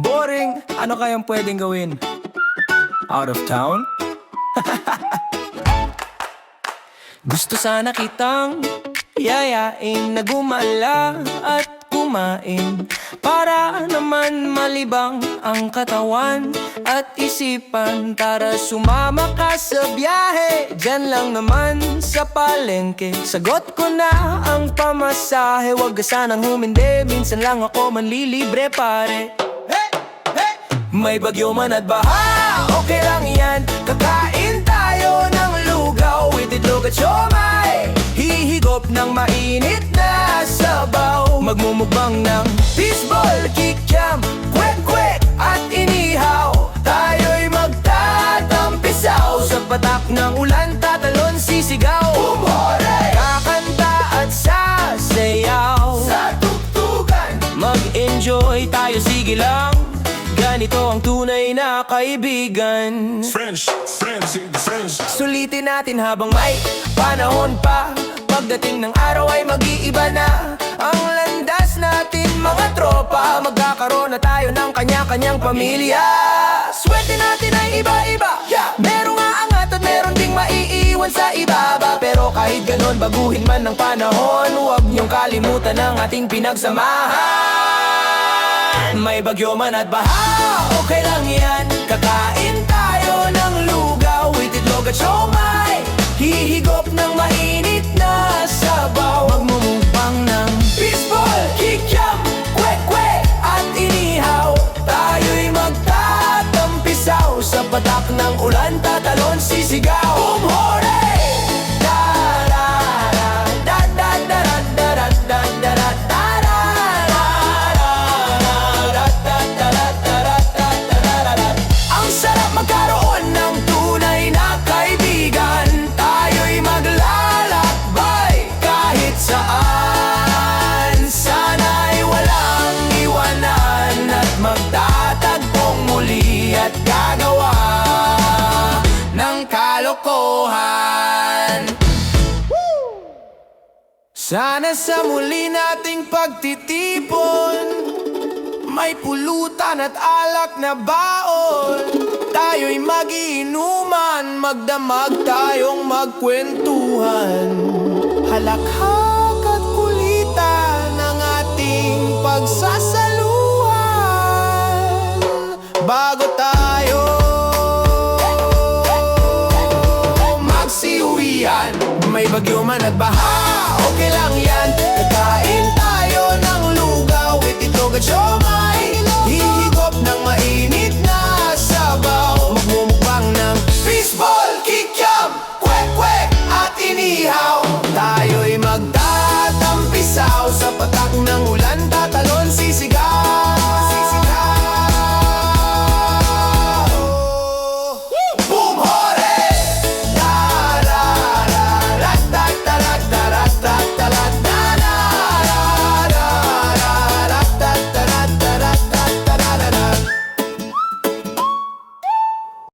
Boring! Ano kayang pwedeng gawin? Out of town? Gusto sana kitang yayain na gumala at kumain, para naman malibang ang katawan at isipan. Tara sumama ka sa biyahe, dyan lang naman sa palengke. Sagot ko na ang pamasahe, wag ka sanang humindi, minsan lang ako manlilibre pare. May bagyo man at baha, okay lang yan. Kakain tayo ng lugaw with itlog at siomay, hihigop ng mainit na sabaw, magmumukbang ng fishball, kikiam, kwek-kwek at inihaw. Tayo'y magtatampisaw, sa patak ng ulan tatalon sisigaw. Umore! Kakanta at sasayaw, sa tugtugan mag-enjoy tayo, sige lang. Ganito ang tunay na kaibigan. Friends, friends. Sulitin natin habang may panahon pa, pagdating ng araw ay mag-iiba na ang landas natin mga tropa. Magkakaroon na tayo ng kanya-kanyang pamilya. Swerte natin ay iba-iba, merong aangat at meron ding maiiwan sa ibaba. Pero kahit ganon, baguhin man ng panahon, huwag niyong kalimutan ang ating pinagsamahan. May bagyo man at baha, okay lang yan. Kakain tayo ng lugaw with itlog at siomay, hihigop ng mainit na sabaw, magmumukbang ng fishball, kikiam, kwek-kwek at inihaw. Tayo'y magtatampisaw, sa patak ng ulan tatalon sisigaw. Umhore! Magtatagpong muli at gagawa ng kalokohan. Sana sa muli nating pagtitipon, may pulutan at alak na baon. Tayo'y mag-iinuman, magdamag tayong magkwentuhan. Halakhak at kulitan ang ating pagsasaluhan. Bago tayo magsiuwian, may bagyo man at baha, okay lang